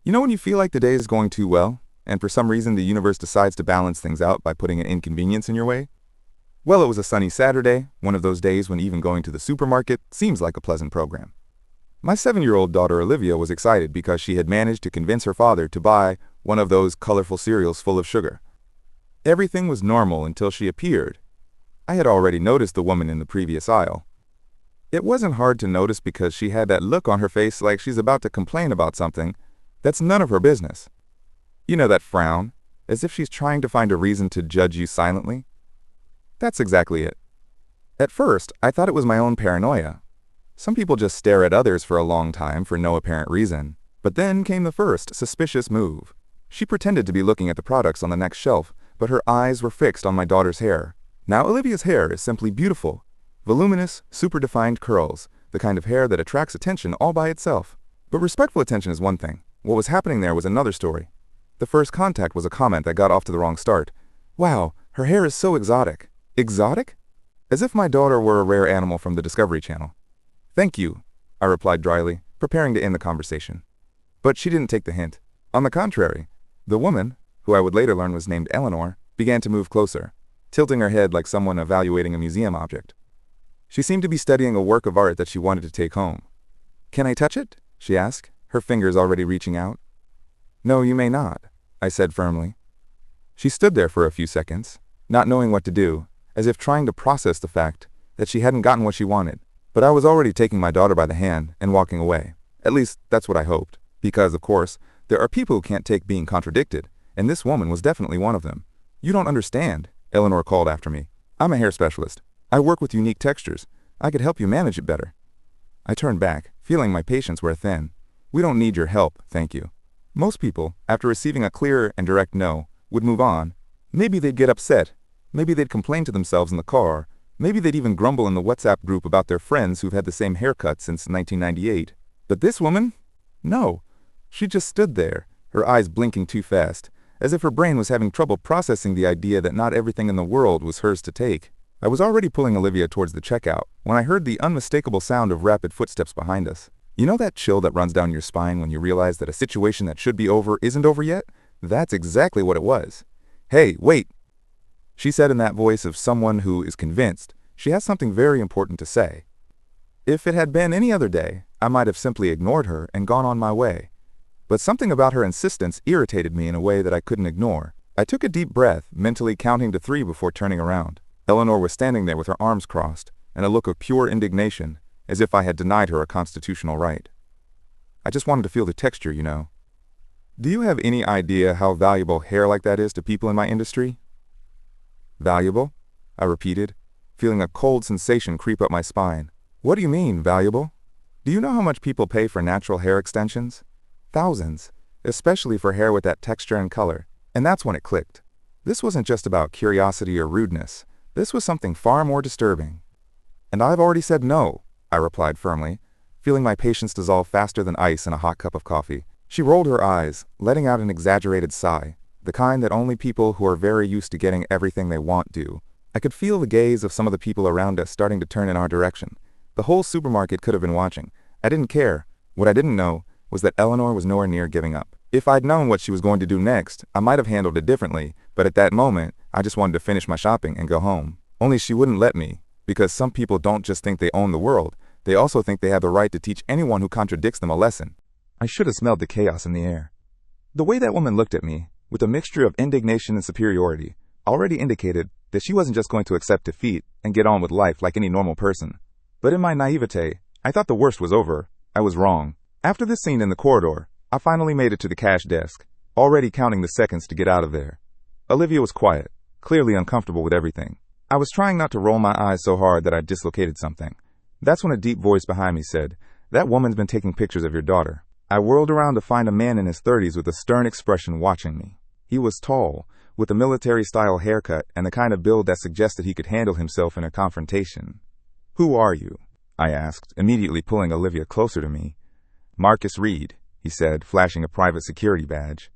You know when you feel like the day is going too well, and for some reason the universe decides to balance things out by putting an inconvenience in your way? Well, it was a sunny Saturday, one of those days when even going to the supermarket seems like a pleasant program. My 7-year-old daughter Olivia was excited because she had managed to convince her father to buy one of those colorful cereals full of sugar. Everything was normal until she appeared. I had already noticed the woman in the previous aisle. It wasn't hard to notice because she had that look on her face like she's about to complain about something that's none of her business. You know that frown, as if she's trying to find a reason to judge you silently? That's exactly it. At first, I thought it was my own paranoia. Some people just stare at others for a long time for no apparent reason. But then came the first suspicious move. She pretended to be looking at the products on the next shelf, but her eyes were fixed on my daughter's hair. Now Olivia's hair is simply beautiful. Voluminous, super-defined curls, the kind of hair that attracts attention all by itself. But respectful attention is one thing. What was happening there was another story. The first contact was a comment that got off to the wrong start. Wow, her hair is so exotic. Exotic? As if my daughter were a rare animal from the Discovery Channel. Thank you, I replied dryly, preparing to end the conversation. But she didn't take the hint. On the contrary, the woman, who I would later learn was named Eleanor, began to move closer, tilting her head like someone evaluating a museum object. She seemed to be studying a work of art that she wanted to take home. "Can I touch it?" she asked, her fingers already reaching out. "No, you may not," I said firmly. She stood there for a few seconds, not knowing what to do, as if trying to process the fact that she hadn't gotten what she wanted. But I was already taking my daughter by the hand and walking away. At least, that's what I hoped. Because, of course, there are people who can't take being contradicted, and this woman was definitely one of them. "You don't understand," Eleanor called after me. "I'm a hair specialist. I work with unique textures. I could help you manage it better." I turned back, feeling my patience wear thin. "We don't need your help, thank you." Most people, after receiving a clear and direct no, would move on. Maybe they'd get upset. Maybe they'd complain to themselves in the car. Maybe they'd even grumble in the WhatsApp group about their friends who've had the same haircut since 1998. But this woman? No. She just stood there, her eyes blinking too fast, as if her brain was having trouble processing the idea that not everything in the world was hers to take. I was already pulling Olivia towards the checkout when I heard the unmistakable sound of rapid footsteps behind us. You know that chill that runs down your spine when you realize that a situation that should be over isn't over yet? That's exactly what it was. "Hey, wait," she said in that voice of someone who is convinced she has something very important to say. If it had been any other day, I might have simply ignored her and gone on my way. But something about her insistence irritated me in a way that I couldn't ignore. I took a deep breath, mentally counting to 3 before turning around. Eleanor was standing there with her arms crossed and a look of pure indignation, as if I had denied her a constitutional right. "I just wanted to feel the texture, you know." "Do you have any idea how valuable hair like that is to people in my industry?" "Valuable?" I repeated, feeling a cold sensation creep up my spine. "What do you mean, valuable? Do you know how much people pay for natural hair extensions? Thousands, especially for hair with that texture and color." And that's when it clicked. This wasn't just about curiosity or rudeness. This was something far more disturbing. "And I've already said no," I replied firmly, feeling my patience dissolve faster than ice in a hot cup of coffee. She rolled her eyes, letting out an exaggerated sigh, the kind that only people who are very used to getting everything they want do. I could feel the gaze of some of the people around us starting to turn in our direction. The whole supermarket could have been watching. I didn't care. What I didn't know was that Eleanor was nowhere near giving up. If I'd known what she was going to do next, I might have handled it differently, but at that moment, I just wanted to finish my shopping and go home. Only she wouldn't let me, because some people don't just think they own the world, they also think they have the right to teach anyone who contradicts them a lesson. I should have smelled the chaos in the air. The way that woman looked at me, with a mixture of indignation and superiority, already indicated that she wasn't just going to accept defeat and get on with life like any normal person. But in my naivete, I thought the worst was over. I was wrong. After this scene in the corridor, I finally made it to the cash desk, already counting the seconds to get out of there. Olivia was quiet, clearly uncomfortable with everything. I was trying not to roll my eyes so hard that I dislocated something. That's when a deep voice behind me said, "That woman's been taking pictures of your daughter." I whirled around to find a man in his 30s with a stern expression watching me. He was tall, with a military-style haircut and the kind of build that suggested he could handle himself in a confrontation. "Who are you?" I asked, immediately pulling Olivia closer to me. "Marcus Reed," he said, flashing a private security badge.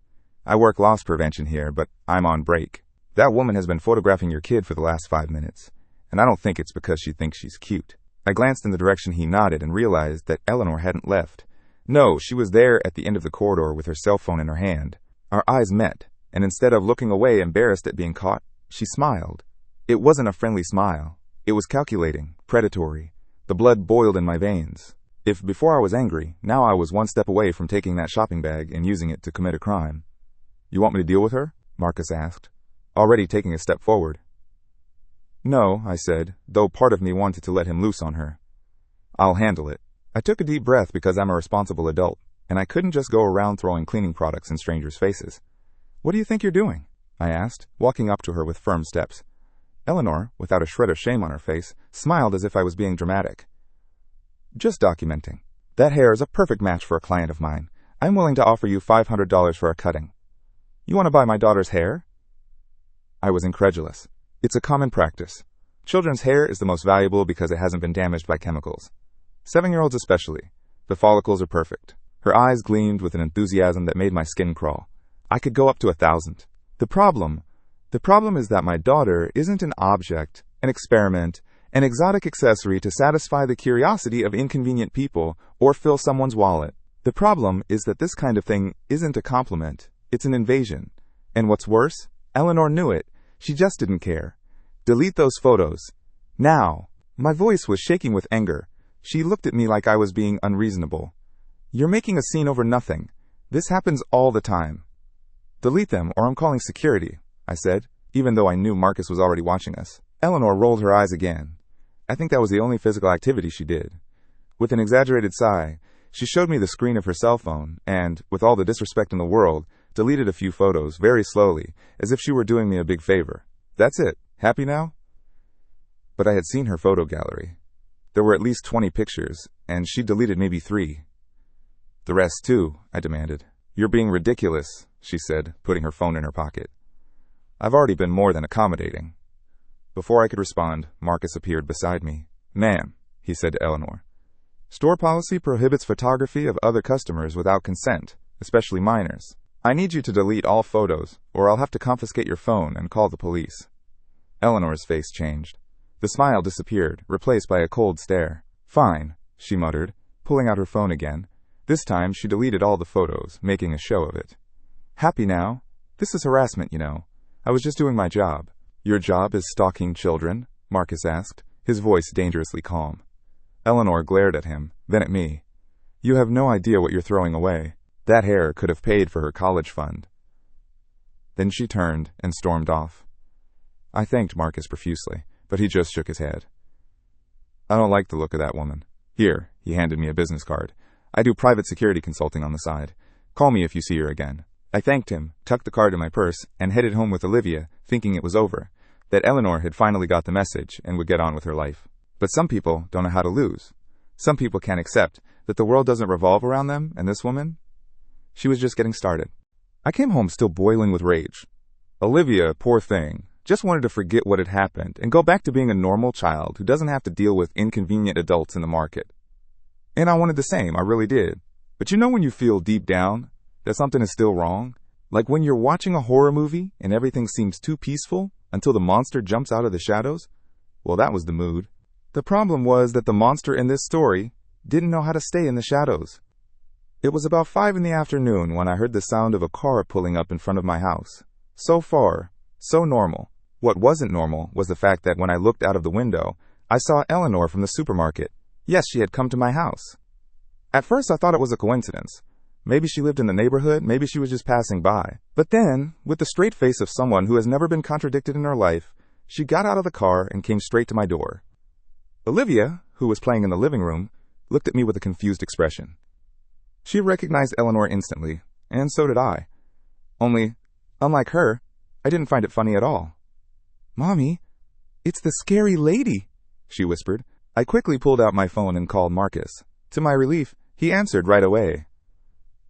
"I work loss prevention here, but I'm on break. That woman has been photographing your kid for the last 5 minutes, and I don't think it's because she thinks she's cute." I glanced in the direction he nodded and realized that Eleanor hadn't left. No, she was there at the end of the corridor with her cell phone in her hand. Our eyes met, and instead of looking away embarrassed at being caught, she smiled. It wasn't a friendly smile. It was calculating, predatory. The blood boiled in my veins. If before I was angry, now I was one step away from taking that shopping bag and using it to commit a crime. You want me to deal with her? Marcus asked, already taking a step forward. No, I said, though part of me wanted to let him loose on her. I'll handle it. I took a deep breath because I'm a responsible adult, and I couldn't just go around throwing cleaning products in strangers' faces. What do you think you're doing? I asked, walking up to her with firm steps. Eleanor, without a shred of shame on her face, smiled as if I was being dramatic. Just documenting. That hair is a perfect match for a client of mine. I'm willing to offer you $500 for a cutting. You want to buy my daughter's hair? I was incredulous. It's a common practice. Children's hair is the most valuable because it hasn't been damaged by chemicals. 7-year-olds especially. The follicles are perfect. Her eyes gleamed with an enthusiasm that made my skin crawl. I could go up to 1,000. The problem is that my daughter isn't an object, an experiment, an exotic accessory to satisfy the curiosity of inconvenient people or fill someone's wallet. The problem is that this kind of thing isn't a compliment. It's an invasion. And what's worse, Eleanor knew it. She just didn't care. Delete those photos. Now. My voice was shaking with anger. She looked at me like I was being unreasonable. You're making a scene over nothing. This happens all the time. Delete them or I'm calling security, I said, even though I knew Marcus was already watching us. Eleanor rolled her eyes again. I think that was the only physical activity she did. With an exaggerated sigh, she showed me the screen of her cell phone and, with all the disrespect in the world, deleted a few photos very slowly, as if she were doing me a big favor. That's it. Happy now? But I had seen her photo gallery. There were at least 20 pictures, and she deleted maybe 3. The rest too, I demanded. You're being ridiculous, she said, putting her phone in her pocket. I've already been more than accommodating. Before I could respond, Marcus appeared beside me. Ma'am, he said to Eleanor. Store policy prohibits photography of other customers without consent, especially minors. I need you to delete all photos, or I'll have to confiscate your phone and call the police. Eleanor's face changed. The smile disappeared, replaced by a cold stare. Fine, she muttered, pulling out her phone again. This time she deleted all the photos, making a show of it. Happy now? This is harassment, you know. I was just doing my job. Your job is stalking children? Marcus asked, his voice dangerously calm. Eleanor glared at him, then at me. You have no idea what you're throwing away. That hair could have paid for her college fund. Then she turned and stormed off. I thanked Marcus profusely, but he just shook his head. I don't like the look of that woman. Here, he handed me a business card. I do private security consulting on the side. Call me if you see her again. I thanked him, tucked the card in my purse, and headed home with Olivia, thinking it was over, that Eleanor had finally got the message and would get on with her life. But some people don't know how to lose. Some people can't accept that the world doesn't revolve around them, and this woman? She was just getting started. I came home still boiling with rage. Olivia, poor thing, just wanted to forget what had happened and go back to being a normal child who doesn't have to deal with inconvenient adults in the market. And I wanted the same, I really did. But you know when you feel deep down that something is still wrong? Like when you're watching a horror movie and everything seems too peaceful until the monster jumps out of the shadows? Well, that was the mood. The problem was that the monster in this story didn't know how to stay in the shadows. It was about 5 in the afternoon when I heard the sound of a car pulling up in front of my house. So far, so normal. What wasn't normal was the fact that when I looked out of the window, I saw Eleanor from the supermarket. Yes, she had come to my house. At first I thought it was a coincidence. Maybe she lived in the neighborhood, maybe she was just passing by. But then, with the straight face of someone who has never been contradicted in her life, she got out of the car and came straight to my door. Olivia, who was playing in the living room, looked at me with a confused expression. She recognized Eleanor instantly, and so did I. Only, unlike her, I didn't find it funny at all. Mommy, it's the scary lady, she whispered. I quickly pulled out my phone and called Marcus. To my relief, he answered right away.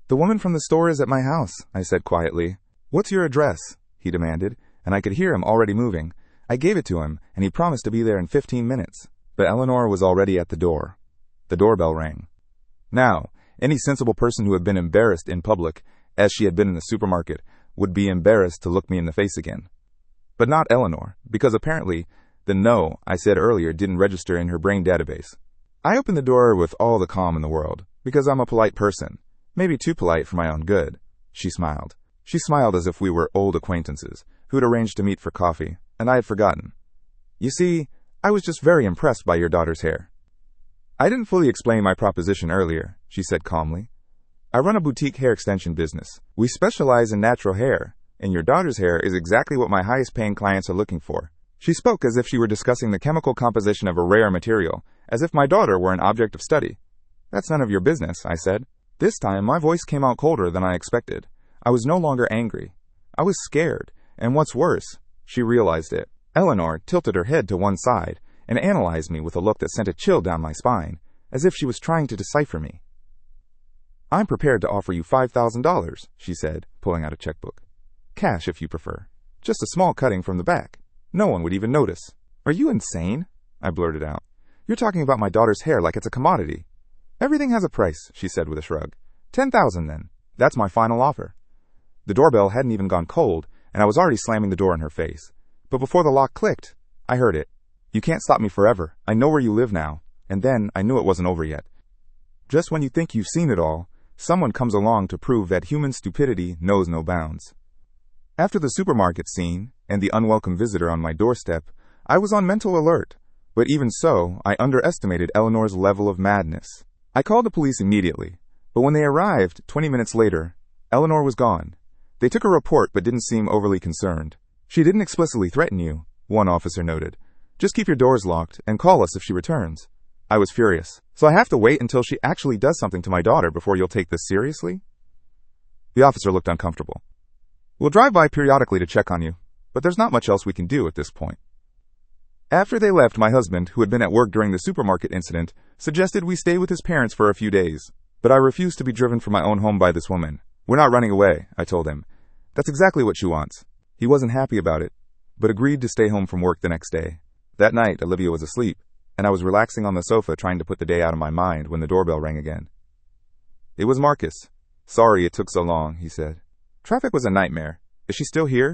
The woman from the store is at my house, I said quietly. What's your address? He demanded, and I could hear him already moving. I gave it to him, and he promised to be there in 15 minutes. But Eleanor was already at the door. The doorbell rang. Now, any sensible person who had been embarrassed in public, as she had been in the supermarket, would be embarrassed to look me in the face again. But not Eleanor, because apparently the no I said earlier didn't register in her brain database. I opened the door with all the calm in the world. Because I'm a polite person. Maybe too polite for my own good. She smiled. She smiled as if we were old acquaintances, who'd arranged to meet for coffee, and I had forgotten. You see, I was just very impressed by your daughter's hair. I didn't fully explain my proposition earlier, she said calmly. I run a boutique hair extension business. We specialize in natural hair, and your daughter's hair is exactly what my highest paying clients are looking for. She spoke as if she were discussing the chemical composition of a rare material, as if my daughter were an object of study. That's none of your business, I said. This time, my voice came out colder than I expected. I was no longer angry. I was scared, and what's worse, she realized it. Eleanor tilted her head to one side and analyzed me with a look that sent a chill down my spine, as if she was trying to decipher me. I'm prepared to offer you $5,000, she said, pulling out a checkbook. Cash, if you prefer. Just a small cutting from the back. No one would even notice. Are you insane? I blurted out. You're talking about my daughter's hair like it's a commodity. Everything has a price, she said with a shrug. $10,000 then. That's my final offer. The doorbell hadn't even gone cold, and I was already slamming the door in her face. But before the lock clicked, I heard it. You can't stop me forever. I know where you live now. And then I knew it wasn't over yet. Just when you think you've seen it all, someone comes along to prove that human stupidity knows no bounds. After the supermarket scene and the unwelcome visitor on my doorstep, I was on mental alert. But even so, I underestimated Eleanor's level of madness. I called the police immediately, but when they arrived 20 minutes later, Eleanor was gone. They took a report but didn't seem overly concerned. She didn't explicitly threaten you, one officer noted. Just keep your doors locked and call us if she returns. I was furious. So I have to wait until she actually does something to my daughter before you'll take this seriously? The officer looked uncomfortable. We'll drive by periodically to check on you, but there's not much else we can do at this point. After they left, my husband, who had been at work during the supermarket incident, suggested we stay with his parents for a few days, but I refused to be driven from my own home by this woman. We're not running away, I told him. That's exactly what she wants. He wasn't happy about it, but agreed to stay home from work the next day. That night, Olivia was asleep, and I was relaxing on the sofa trying to put the day out of my mind when the doorbell rang again. It was Marcus. Sorry it took so long, he said. Traffic was a nightmare. Is she still here?